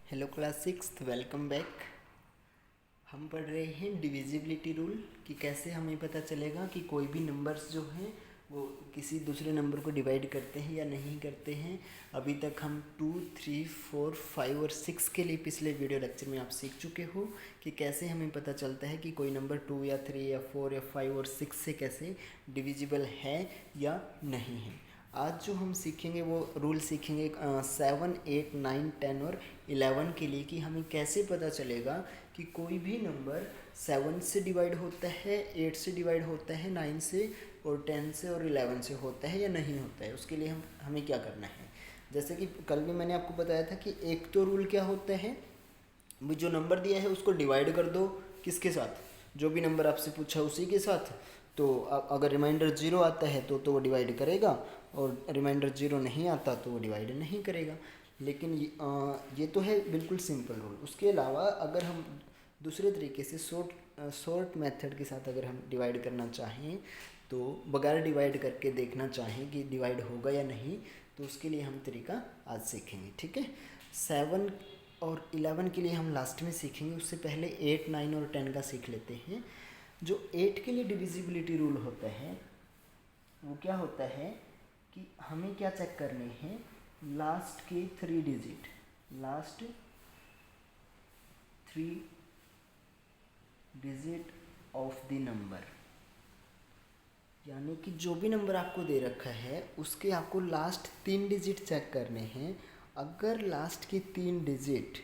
Hello class six, welcome back. हम पढ़ रहे हैं डिविजिबिलिटी रूल कि कैसे हमें पता चलेगा कि कोई भी नंबर्स जो हैं वो किसी दूसरे नंबर को डिवाइड करते हैं या नहीं करते हैं। अभी तक हम 2, 3, 4, 5 और 6 के लिए पिछले वीडियो लेक्चर में आप सीख चुके हो कि कैसे हमें पता चलता है कि कोई नंबर 2 या 3 या 4 या 5 और 6 से कैसे डिविजिबल है या नहीं है। आज जो हम सीखेंगे वो रूल सीखेंगे 7, 8, 9, 10 और 11 के लिए कि हमें कैसे पता चलेगा कि कोई भी नंबर 7 से डिवाइड होता है, 8 से डिवाइड होता है, 9 से और 10 से और 11 से होता है या नहीं होता है। उसके लिए हमें क्या करना है। जैसे कि कल भी मैंने आपको बताया था कि एक तो रूल क्या होता है, भी जो नंबर दिया है उसको डिवाइड कर दो किसके साथ, जो भी नंबर आपसे पूछा उसी के साथ। तो अगर रिमाइंडर 0 आता है तो वो डिवाइड करेगा, और रिमाइंडर 0 नहीं आता तो वो डिवाइड नहीं करेगा। लेकिन ये तो है बिल्कुल सिंपल रूल। उसके अलावा अगर हम दूसरे तरीके से शॉर्ट मेथड के साथ अगर हम डिवाइड करना चाहें, तो बगैर डिवाइड करके देखना चाहें कि डिवाइड होगा या नहीं, तो उसके लिए हम तरीका आज सीखेंगे। ठीक है, 7 और 11 के लिए हम लास्ट में सीखेंगे। उससे पहले 8, 9 और 10 का सीख लेते हैं। जो 8 के लिए डिविजिबिलिटी रूल होता है वो क्या होता है कि हमें क्या चेक करने हैं, लास्ट के 3 digit, last 3 digit of the number. यानी कि जो भी नंबर आपको दे रखा है उसके आपको लास्ट 3 डिजिट चेक करने हैं। अगर लास्ट के 3 डिजिट,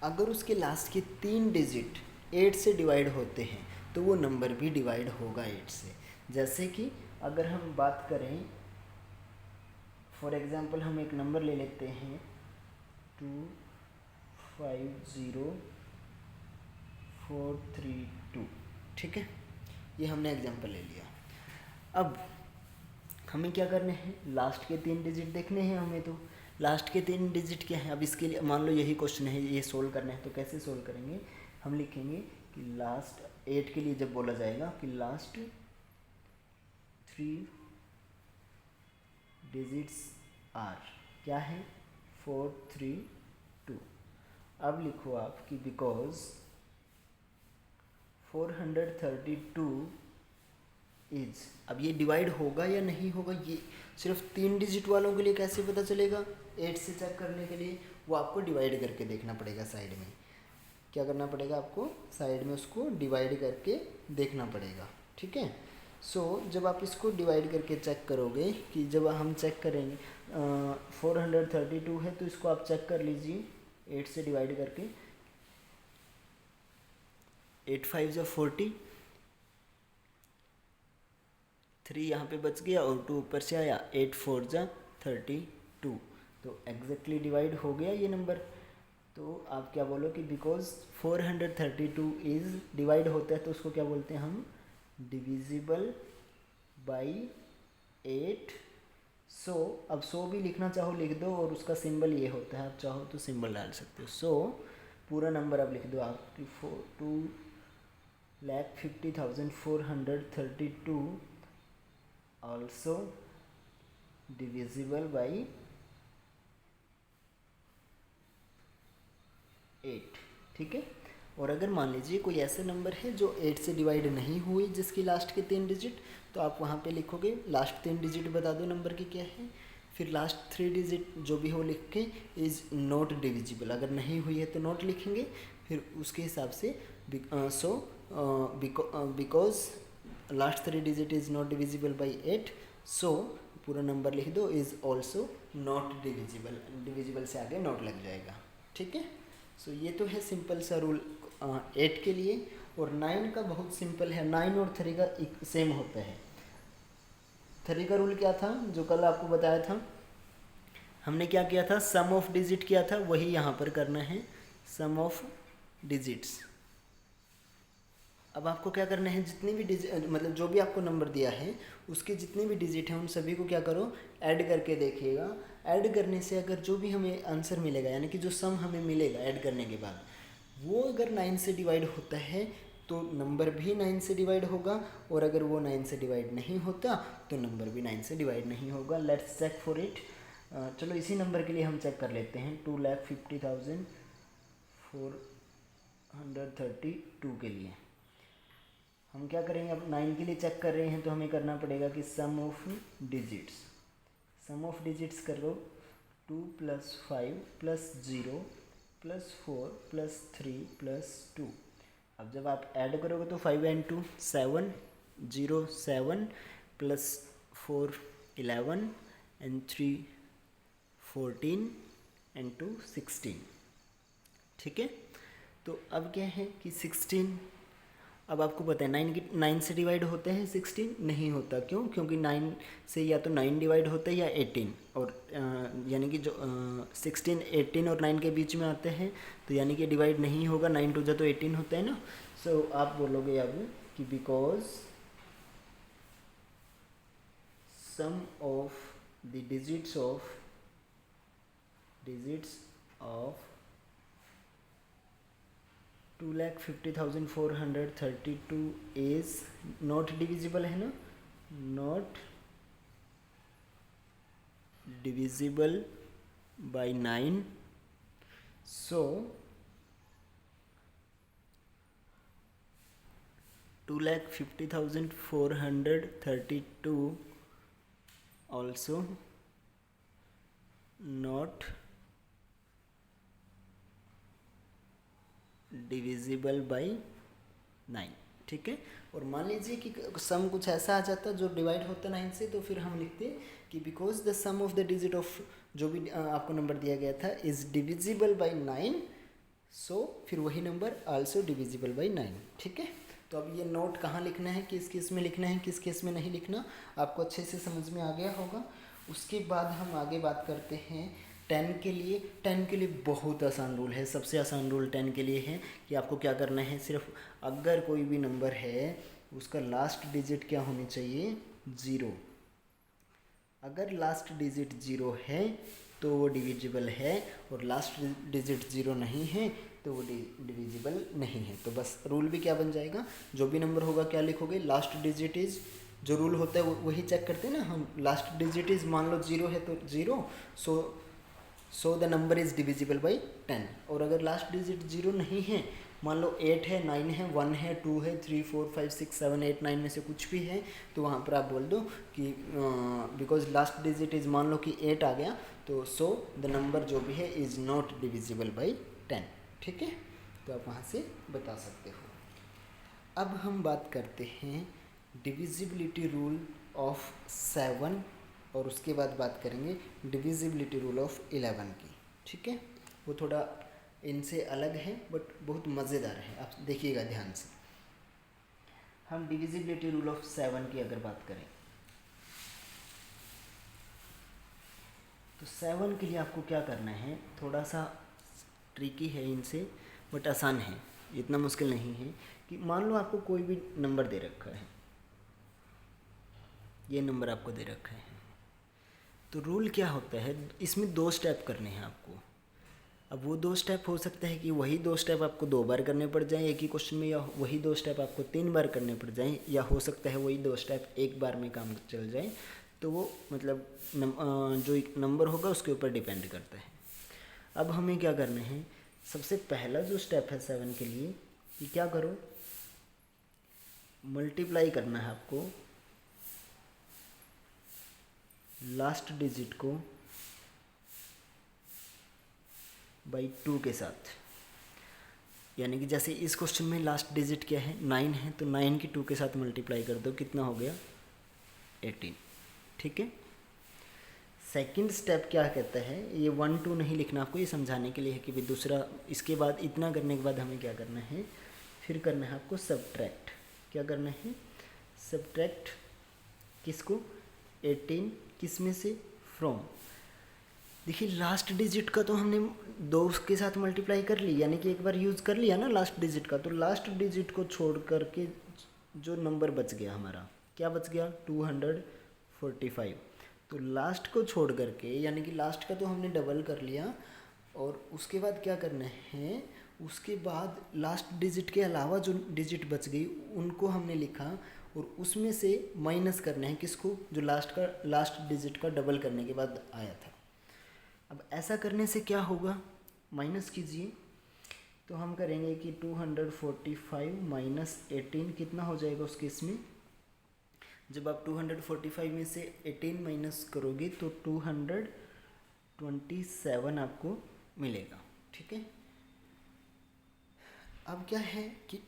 अगर उसके लास्ट के 3 डिजिट 8 से डिवाइड होते हैं तो वो नंबर भी डिवाइड होगा 8 से। जैसे कि अगर हम बात करें, फॉर एग्जांपल हम एक नंबर ले लेते हैं 250432। ठीक है, ये हमने एग्जांपल ले लिया। अब हमें क्या करने हैं, लास्ट के 3 डिजिट देखने हैं हमें। तो लास्ट के 3 डिजिट क्या है, अब इसके लिए मान लो यही क्वेश्चन है, ये सोल्व करना है। तो कैसे सोल्व करेंगे, हम लिखेंगे कि लास्ट 8 के लिए जब बोला जाएगा कि लास्ट 3 डिजिट्स आर क्या है, 432। अब लिखो आप कि बिकॉज 432 इज, अब ये डिवाइड होगा या नहीं होगा, ये सिर्फ 3 डिजिट वालों के लिए कैसे पता चलेगा, 8 से चेक करने के लिए वो आपको डिवाइड करके देखना पड़ेगा। साइड में क्या करना पड़ेगा आपको, साइड में उसको डिवाइड करके देखना पड़ेगा। ठीक है, जब आप इसको डिवाइड करके चेक करोगे, कि जब हम चेक करेंगे 432 है तो इसको आप चेक कर लीजिए 8 से डिवाइड करके। 8 5 जा 40, 3 यहाँ पे बच गया और 2 ऊपर से आया, 8 4 जा 32। तो एग्जैक्टली डिवाइड हो गया ये नंबर। तो आप क्या बोलो कि बिकॉज 432 इज डिवाइड होता है तो उसको क्या बोलते हैं हम, डिविजिबल बाई 8। अब 100 भी लिखना चाहो लिख दो, और उसका सिंबल ये होता है, आप चाहो तो सिंबल डाल सकते हो। पूरा नंबर अब लिख दो आप, 2,50,432 ऑल्सो डिविजिबल बाई 8। ठीक है, और अगर मान लीजिए कोई ऐसा नंबर है जो 8 से डिवाइड नहीं हुई जिसकी लास्ट के 3 डिजिट, तो आप वहाँ पे लिखोगे लास्ट 3 डिजिट बता दो नंबर की क्या है, फिर लास्ट 3 डिजिट जो भी हो लिख के इज़ नॉट डिविजिबल, अगर नहीं हुई है तो नॉट लिखेंगे। फिर उसके हिसाब से because last 3 digit is not divisible by 8, पूरा नंबर लिख दो is also not divisible, divisible से आगे नॉट लग जाएगा। ठीक है, ये तो है सिंपल सा रूल 8 के लिए। और 9 का बहुत सिंपल है, 9 और 3 का सेम होता है। 3 का रूल क्या था, जो कल आपको बताया था, हमने क्या किया था, सम ऑफ डिजिट किया था, वही यहाँ पर करना है, सम ऑफ डिजिट्स। अब आपको क्या करना है, जितनी भी डिजिट, मतलब जो भी आपको नंबर दिया है उसके जितने भी डिजिट हैं उन सभी को क्या करो, ऐड करके देखिएगा। ऐड करने से अगर जो भी हमें आंसर मिलेगा, यानी कि जो सम हमें मिलेगा ऐड करने के बाद, वो अगर 9 से डिवाइड होता है तो नंबर भी 9 से डिवाइड होगा, और अगर वो 9 से डिवाइड नहीं होता तो नंबर भी 9 से डिवाइड नहीं होगा। Let's check for it. चलो इसी नंबर के लिए हम चेक कर लेते हैं 2,50,432 के लिए हम क्या करेंगे। अब 9 के लिए चेक कर रहे हैं तो हमें करना पड़ेगा कि सम ऑफ डिजिट्स कर लो 2 + 5 + 0 + 4 + 3 + 2। अब जब आप ऐड करोगे तो 5 and 2 7 0 7 + 4 11 and 3 14 and 2 16। ठीक है, तो अब क्या है कि 16, अब आपको पता है 9 से डिवाइड होते हैं 16 नहीं होता। क्यों? क्योंकि 9 से या तो 9 डिवाइड होता है या 18, और यानी कि जो 16 18 और 9 के बीच में आते हैं तो यानी कि डिवाइड नहीं होगा। 9 2 तो 18 होता है ना। सो आप बोलोगे अब कि because some of the digits ऑफ 2,50,432 इज नॉट डिविजिबल, है ना, not divisible by 9। So 2,50,432 also not divisible by 9। ठीक है, और मान लीजिए कि सम कुछ ऐसा आ जाता जो डिवाइड होता 9 से, तो फिर हम लिखते कि because the sum of the digit of जो भी आपको नंबर दिया गया था इज डिविजिबल बाई 9, सो फिर वही नंबर आल्सो डिविजिबल बाई 9। ठीक है, तो अब ये नोट कहाँ लिखना है, किस केस में लिखना है, किस केस में नहीं लिखना, आपको अच्छे से समझ में आ गया होगा। उसके बाद हम आगे बात करते हैं 10 के लिए। 10 के लिए बहुत आसान रूल है, सबसे आसान रूल 10 के लिए है कि आपको क्या करना है, सिर्फ अगर कोई भी नंबर है उसका लास्ट डिजिट क्या होनी चाहिए, 0। अगर लास्ट डिजिट 0 है तो वो डिविजिबल है, और लास्ट डिजिट 0 नहीं है तो वो डिविजिबल नहीं है। तो बस रूल भी क्या बन जाएगा, जो भी नंबर होगा क्या लिखोगे, लास्ट डिजिट इज, जो रूल होता है वही चेक करते हैं ना हम। लास्ट डिजिट इज, मान लो 0 है तो 0, so the number is divisible by 10। और अगर लास्ट डिजिट 0 नहीं है, मान लो 8 है, 9 है, 1 है, 2 है, 3 4 5 6 7 8 9 में से कुछ भी है, तो वहाँ पर आप बोल दो कि बिकॉज लास्ट डिजिट इज़, मान लो कि 8 आ गया, तो सो द नंबर जो भी है इज़ नॉट डिविजिबल बाई 10। ठीक है, तो आप वहाँ से बता सकते हो। अब हम बात करते हैं डिविजिबिलिटी रूल ऑफ 7, और उसके बाद बात करेंगे डिविजिबिलिटी रूल ऑफ 11 की। ठीक है, वो थोड़ा इनसे अलग है बट बहुत मज़ेदार है, आप देखिएगा ध्यान से। हम डिविजिबिलिटी रूल ऑफ 7 की अगर बात करें तो 7 के लिए आपको क्या करना है, थोड़ा सा ट्रिकी है इनसे बट आसान है, इतना मुश्किल नहीं है। कि मान लो आपको कोई भी नंबर दे रखा है, ये नंबर आपको दे रखा है, तो रूल क्या होता है, इसमें 2 स्टेप करने हैं आपको। अब वो 2 स्टेप हो सकता है कि वही 2 स्टेप आपको 2 बार करने पड़ जाएं एक ही क्वेश्चन में, या वही 2 स्टेप आपको 3 बार करने पड़ जाएं, या हो सकता है वही 2 स्टेप एक बार में काम चल जाए। तो वो मतलब जो नंबर होगा उसके ऊपर डिपेंड करता है। अब हमें क्या करना है, सबसे पहला जो स्टेप है 7 के लिए, कि क्या करो, मल्टीप्लाई करना है आपको लास्ट डिजिट को बाई 2 के साथ। यानी कि जैसे इस क्वेश्चन में लास्ट डिजिट क्या है, 9 है, तो 9 की 2 के साथ मल्टीप्लाई कर दो, कितना हो गया, 18। ठीक है, सेकंड स्टेप क्या कहता है, ये 1 2 नहीं लिखना आपको, ये समझाने के लिए है कि भाई दूसरा, इसके बाद इतना करने के बाद हमें क्या करना है, फिर करना है आपको सब्ट्रैक्ट। क्या करना है, सब्ट्रैक्ट किसको, 18 किस में से, फ्रॉम। देखिए लास्ट डिजिट का तो हमने 2 के साथ मल्टीप्लाई कर ली, यानी कि एक बार यूज़ कर लिया ना लास्ट डिजिट का, तो लास्ट डिजिट को छोड़ करके जो नंबर बच गया हमारा, क्या बच गया, 245। तो लास्ट को छोड़ करके, यानी कि लास्ट का तो हमने डबल कर लिया, और उसके बाद क्या करना है, उसके बाद लास्ट डिजिट के अलावा जो डिजिट बच गई उनको हमने लिखा, और उसमें से माइनस करना है किसको, जो लास्ट डिजिट का डबल करने के बाद आया था। अब ऐसा करने से क्या होगा, माइनस कीजिए, तो हम करेंगे कि 245 माइनस 18 कितना हो जाएगा उस केस में। जब आप 245 में से 18 माइनस करोगे तो 227 आपको मिलेगा। ठीक है, अब क्या है कि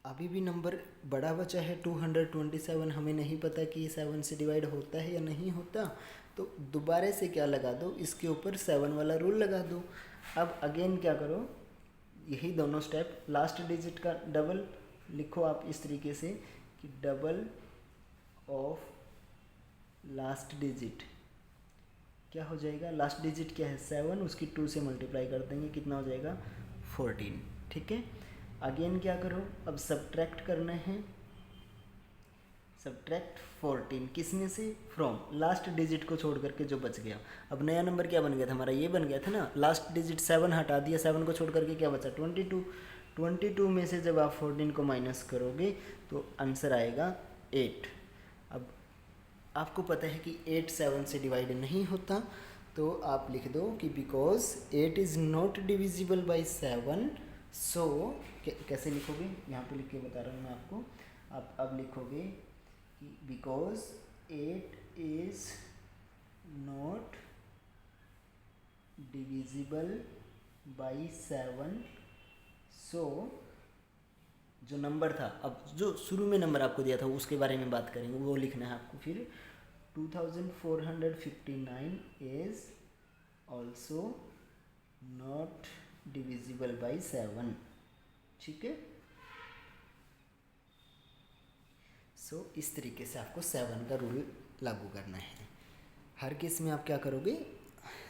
अभी भी नंबर बड़ा बचा है 227, हमें नहीं पता कि ये 7 से डिवाइड होता है या नहीं होता, तो दोबारा से क्या लगा दो, इसके ऊपर 7 वाला रूल लगा दो। अब अगेन क्या करो, यही दोनों स्टेप, लास्ट डिजिट का डबल लिखो आप इस तरीके से कि डबल ऑफ लास्ट डिजिट क्या हो जाएगा, लास्ट डिजिट क्या है 7, उसकी 2 से मल्टीप्लाई कर देंगे, कितना हो जाएगा 14। ठीक है, अगेन क्या करो, अब सब्ट्रैक्ट करना है, सब्ट्रैक्ट 14 किसमें से, फ्रॉम लास्ट डिजिट को छोड़ करके जो बच गया। अब नया नंबर क्या बन गया था हमारा, ये बन गया था ना, लास्ट डिजिट 7 हटा दिया, 7 को छोड़ करके क्या बचा 22। 22 में से जब आप 14 को माइनस करोगे तो आंसर आएगा 8। अब आपको पता है कि 8 7 से डिवाइड नहीं होता, तो आप लिख दो कि because 8 is not divisible by 7, सो कैसे लिखोगे, यहाँ पे लिख के बता रहा हूँ मैं आपको। आप अब लिखोगे कि because 8 is not divisible by 7, सो जो नंबर था, अब जो शुरू में नंबर आपको दिया था उसके बारे में बात करेंगे, वो लिखना है आपको। फिर 2459 is also not divisible by 7। ठीक है, सो इस तरीके से आपको 7 का रूल लागू करना है। हर केस में आप क्या करोगे,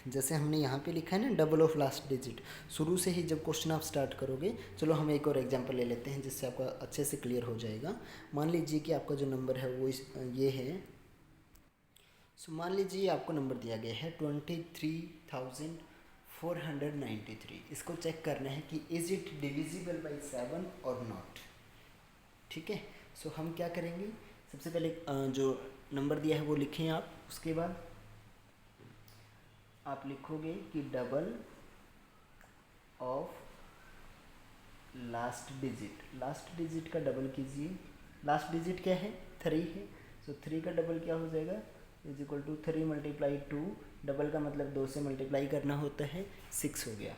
जैसे हमने यहाँ पे लिखा है ना डबल ऑफ लास्ट डिजिट, शुरू से ही जब क्वेश्चन आप स्टार्ट करोगे, चलो हम एक और एग्जांपल ले लेते हैं जिससे आपका अच्छे से क्लियर हो जाएगा। मान लीजिए कि आपका जो नंबर है वो ये है। सो मान लीजिए आपको नंबर दिया गया है 23,493। इसको चेक करना है कि इज़ इट डिविजिबल बाई 7 और नॉट। ठीक है, सो हम क्या करेंगे, सबसे पहले जो नंबर दिया है वो लिखें आप, उसके बाद आप लिखोगे कि double of last digit, last digit का डबल कीजिए। लास्ट डिजिट क्या है 3 है, सो 3 का डबल क्या हो जाएगा, is equal to 3 multiply 2, double का मतलब 2 से मल्टीप्लाई करना होता है, 6 हो गया।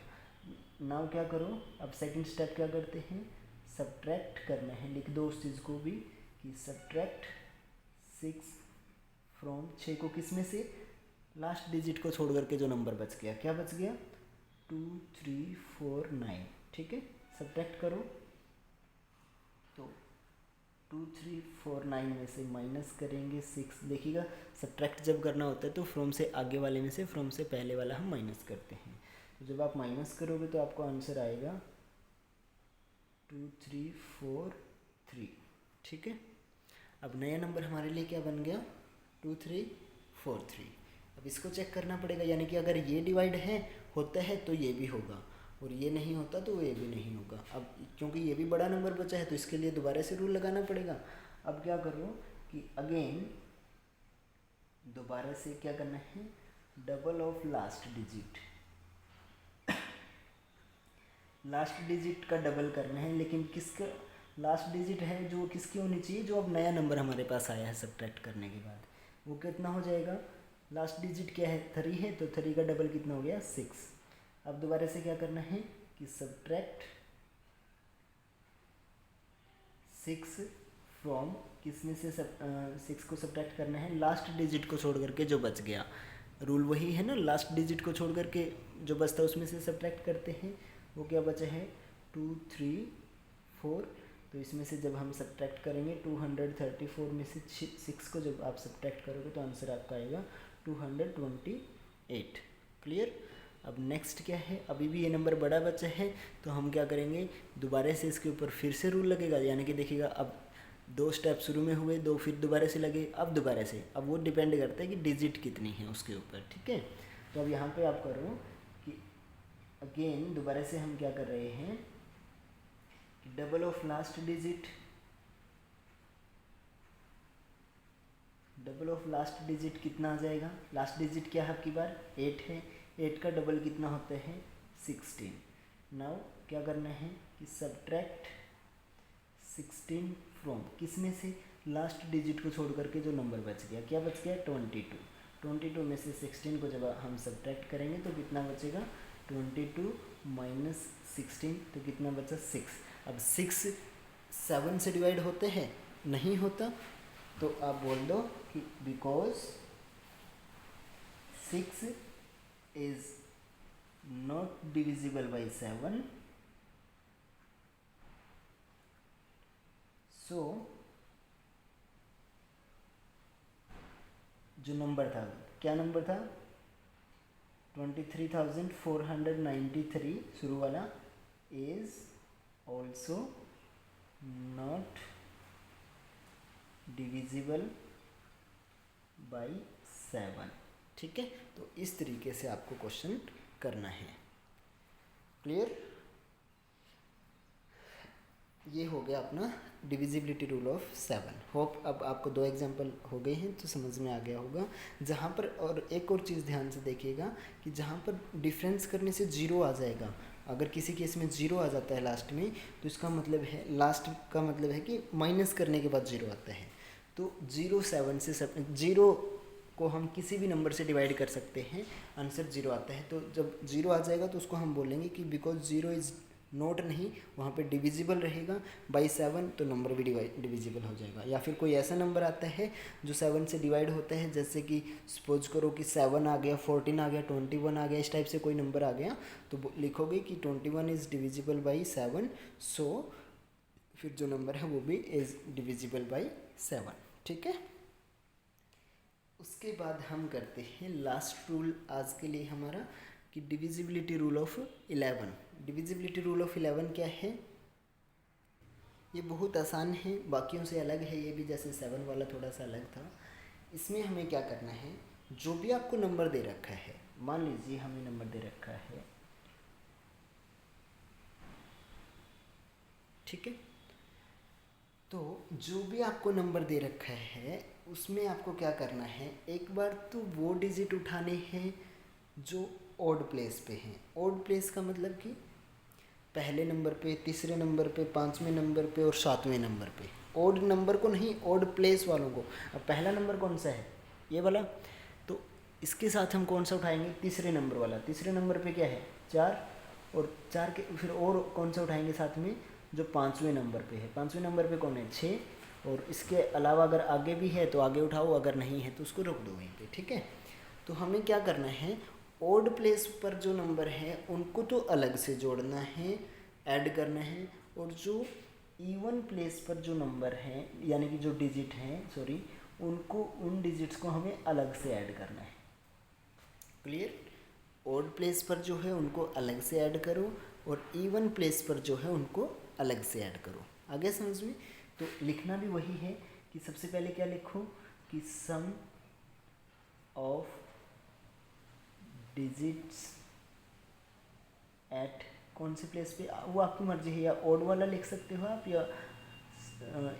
नाउ क्या करो, अब सेकंड स्टेप क्या करते हैं, सब्ट्रैक्ट करना है, लिख दो उस चीज़ को भी कि सब्ट्रैक्ट 6 फ्रॉम 6 को किस में से, लास्ट डिजिट को छोड़ करके जो नंबर बच गया, क्या बच गया 2349। ठीक है, सब्ट्रैक्ट करो तो 2349 में से माइनस करेंगे 6। देखिएगा सब्ट्रैक्ट जब करना होता है तो फ्रॉम से आगे वाले में से फ्रॉम से पहले वाला हम माइनस करते हैं। तो जब आप माइनस करोगे तो आपको आंसर आएगा 2343। ठीक है, अब नया नंबर हमारे लिए क्या बन गया 2343। अब इसको चेक करना पड़ेगा, यानी कि अगर ये डिवाइड होता है तो ये भी होगा, और ये नहीं होता तो ये भी नहीं होगा। अब क्योंकि ये भी बड़ा नंबर बचा है तो इसके लिए दोबारा से रूल लगाना पड़ेगा। अब क्या करो कि अगेन दोबारा से क्या करना है, double of last digit, last digit का डबल करना है, लेकिन किसका लास्ट डिजिट है जो किसकी होनी चाहिए, जो अब नया नंबर हमारे पास आया है सब्ट्रैक्ट करने के बाद, वो कितना हो जाएगा, लास्ट डिजिट क्या है 3 है, तो 3 का डबल कितना हो गया 6। अब दोबारा से क्या करना है कि सब्ट्रैक्ट 6 फ्रॉम किस में से 6 को सब्ट्रैक्ट करना है, लास्ट डिजिट को छोड़ करके जो बच गया, रूल वही है ना, लास्ट डिजिट को छोड़ करके जो बचता है उसमें से सब्ट्रैक्ट करते हैं। वो क्या बचा है 234, तो इसमें से जब हम सब्ट्रैक्ट करेंगे 234 में से 6 को जब आप सब्ट्रैक्ट करोगे तो आंसर आपका आएगा 228। क्लियर। अब नेक्स्ट क्या है, अभी भी ये नंबर बड़ा बचा है तो हम क्या करेंगे, दोबारा से इसके ऊपर फिर से रूल लगेगा, यानी कि देखिएगा अब 2 स्टेप शुरू में हुए, 2 फिर दोबारा से लगे, अब दोबारा से, अब वो डिपेंड करता है कि डिजिट कितनी है उसके ऊपर। ठीक है, तो अब यहाँ पे आप करो कि अगेन दोबारा से हम क्या कर रहे हैं कि double of last digit, double of last digit कितना आ जाएगा, लास्ट डिजिट क्या है आपकी बार 8 है, 8 का डबल कितना होता है 16। नाउ क्या करना है कि सब्ट्रैक्ट 16 फ्रॉम किसमें से, लास्ट डिजिट को छोड़ करके जो नंबर बच गया, क्या बच गया 22 में से 16 को जब हम सब्ट्रैक्ट करेंगे तो कितना बचेगा 22 माइनस 16, तो कितना बचा 6। अब 6 7 से डिवाइड होते हैं, नहीं होता, तो आप बोल दो कि because 6 is not divisible by 7, सो जो नंबर था, क्या नंबर था 23,493 शुरू वाला, is also not divisible by 7। ठीक है, तो इस तरीके से आपको क्वेश्चन करना है। क्लियर? ये हो गया अपना डिविजिबिलिटी रूल ऑफ 7। होप अब आपको 2 एग्जांपल हो गए हैं तो समझ में आ गया होगा। जहाँ पर, और एक और चीज़ ध्यान से देखिएगा कि जहाँ पर डिफरेंस करने से 0 आ जाएगा, अगर किसी केस में 0 आ जाता है लास्ट में, तो इसका मतलब है, लास्ट का मतलब है कि माइनस करने के बाद 0 आता है। तो 0 7 से 0 को हम किसी भी नंबर से डिवाइड कर सकते हैं, आंसर 0 आता है। तो जब 0 आ जाएगा तो उसको हम बोलेंगे कि बिकॉज 0 इज़ नोट नहीं, वहाँ पे डिविजिबल रहेगा बाई 7, तो नंबर भी डिविजिबल हो जाएगा। या फिर कोई ऐसा नंबर आता है जो 7 से डिवाइड होता है, जैसे कि सपोज करो कि 7 आ गया, 14 आ गया, 21 आ गया, इस टाइप से कोई नंबर आ गया, तो लिखोगे कि 21 इज़ डिविजिबल बाई 7, सो फिर जो नंबर है वो भी इज़ डिविजिबल बाई 7। ठीक है, उसके बाद हम करते हैं लास्ट रूल आज के लिए हमारा, कि divisibility rule of 11। Divisibility rule of 11 क्या है? ये बहुत आसान है, बाकियों से अलग है ये भी, जैसे 7 वाला थोड़ा सा अलग था। इसमें हमें क्या करना है, जो भी आपको नंबर दे रखा है, मान लीजिए हमें नंबर दे रखा है, ठीक है, तो जो भी आपको नंबर दे रखा है उसमें आपको क्या करना है, एक बार तो वो डिजिट उठाने हैं जो ऑड प्लेस पे हैं। ऑड प्लेस का मतलब कि पहले नंबर पे, तीसरे नंबर पे, 5वें नंबर पे और 7वें नंबर पे। ऑड नंबर को नहीं, ऑड प्लेस वालों को। अब पहला नंबर कौन सा है, ये वाला, तो इसके साथ हम कौन सा उठाएंगे, तीसरे नंबर वाला। तीसरे नंबर पे क्या है 4, और 4 के फिर और कौन सा उठाएंगे साथ में, जो 5वें नंबर पे है। 5वें नंबर पे कौन है 6, और इसके अलावा अगर आगे भी है तो आगे उठाओ, अगर नहीं है तो उसको रोक दो वहीं पे। ठीक है, तो हमें क्या करना है, ऑड प्लेस पर जो नंबर है उनको तो अलग से जोड़ना है, ऐड करना है, और जो इवन प्लेस पर जो नंबर हैं, यानी कि जो डिजिट हैं, सॉरी, उनको, उन डिजिट्स को हमें अलग से ऐड करना है। क्लियर? ऑड प्लेस पर जो है उनको अलग से ऐड करो, और इवन प्लेस पर जो है उनको अलग से ऐड करो। आगे समझ में? तो लिखना भी वही है कि सबसे पहले क्या लिखो कि सम ऑफ डिजिट्स एट कौन से प्लेस पे, वो आपकी मर्जी है, या ऑड वाला लिख सकते हो आप या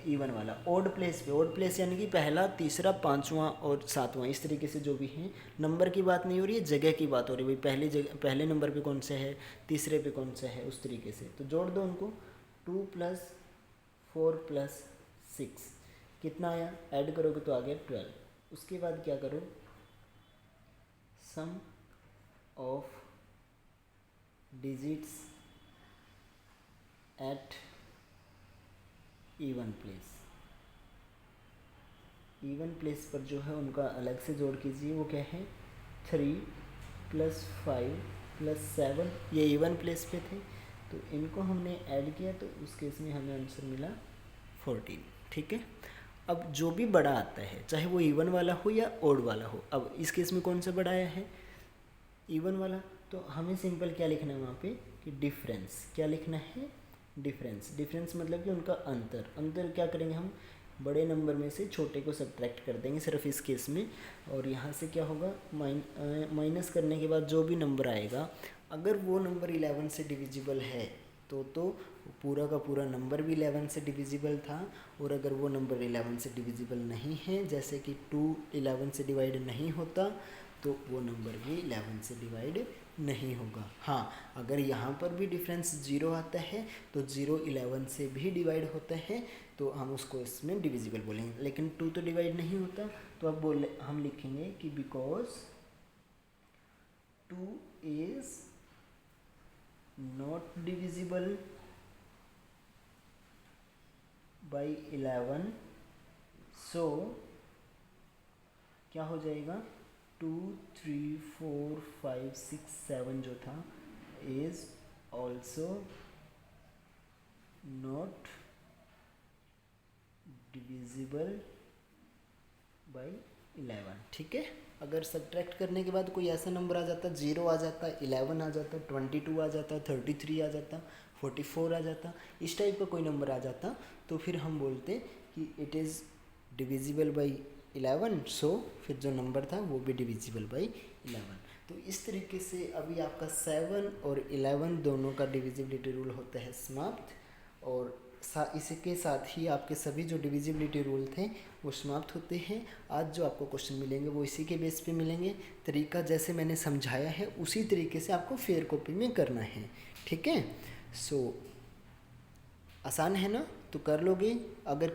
इवन वाला। ऑड प्लेस पे, ऑड प्लेस यानी कि पहला, तीसरा, 5वां और 7वां, इस तरीके से जो भी हैं। नंबर की बात नहीं हो रही है, जगह की बात हो रही है, भाई पहले जगह, पहले नंबर पे कौन सा है, तीसरे पे कौन सा है, उस तरीके से। तो जोड़ दो उनको, 2 + 4 + 6 कितना आया, ऐड करोगे तो आ गया 12। उसके बाद क्या करो, sum of digits at even place. Even place पर जो है उनका अलग से जोड़ कीजिए, वो क्या है 3 + 5 + 7, ये इवन प्लेस पे थे, तो इनको हमने ऐड किया तो उस केस में हमें आंसर मिला 14। ठीक है, अब जो भी बड़ा आता है, चाहे वो इवन वाला हो या ऑड वाला हो, अब इस केस में कौन सा बड़ा आया है, इवन वाला, तो हमें सिंपल क्या लिखना है वहाँ पे कि डिफरेंस। क्या लिखना है, डिफरेंस। डिफरेंस मतलब कि उनका अंतर। अंतर क्या करेंगे हम, बड़े नंबर में से छोटे को सब्ट्रैक्ट कर देंगे सिर्फ इस केस में, और यहाँ से क्या होगा, माइनस करने के बाद जो भी नंबर आएगा, अगर वो नंबर 11 से डिविजिबल है तो पूरा का पूरा नंबर भी 11 से डिविजिबल था, और अगर वो नंबर 11 से डिविजिबल नहीं है, जैसे कि 2 11 से डिवाइड नहीं होता, तो वो नंबर भी 11 से डिवाइड नहीं होगा। हाँ, अगर यहाँ पर भी डिफरेंस 0 आता है तो 0 11 से भी डिवाइड होता है, तो हम उसको इसमें डिविजिबल बोलेंगे। लेकिन 2 तो डिवाइड नहीं होता, तो अब हम लिखेंगे कि because 2 is not divisible by 11, सो क्या हो जाएगा 2 3 4 5 6 7 जो था is also not divisible by 11। ठीक है, अगर सब्ट्रैक्ट करने के बाद कोई ऐसा नंबर आ जाता, 0 आ जाता, 11 आ जाता, 22 आ जाता, 33 आ जाता, 44 आ जाता, इस टाइप का कोई नंबर आ जाता, तो फिर हम बोलते कि इट इज़ डिविजिबल बाई 11, सो फिर जो नंबर था वो भी डिविजिबल बाई 11। तो इस तरीके से अभी आपका 7 और 11 दोनों का डिविजिबिलिटी रूल होता है समाप्त, और इसके साथ ही आपके सभी जो डिविजिबिलिटी रूल थे वो समाप्त होते हैं। आज जो आपको क्वेश्चन मिलेंगे वो इसी के बेस पे मिलेंगे। तरीका जैसे मैंने समझाया है उसी तरीके से आपको फेयर कॉपी में करना है। ठीक है, सो आसान है ना, तो कर लोगे। अगर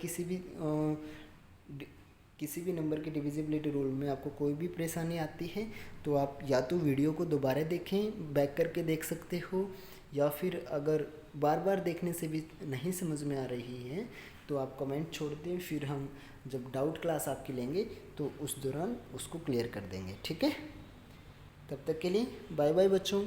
किसी भी नंबर के डिविजिबिलिटी रूल में आपको कोई भी परेशानी आती है तो आप या तो वीडियो को दोबारा देखें, बैक करके देख सकते हो, या फिर अगर बार बार देखने से भी नहीं समझ में आ रही है तो आप कमेंट छोड़ दें, फिर हम जब डाउट क्लास आपकी लेंगे तो उस दौरान उसको क्लियर कर देंगे। ठीक है, तब तक के लिए बाय बाय बच्चों।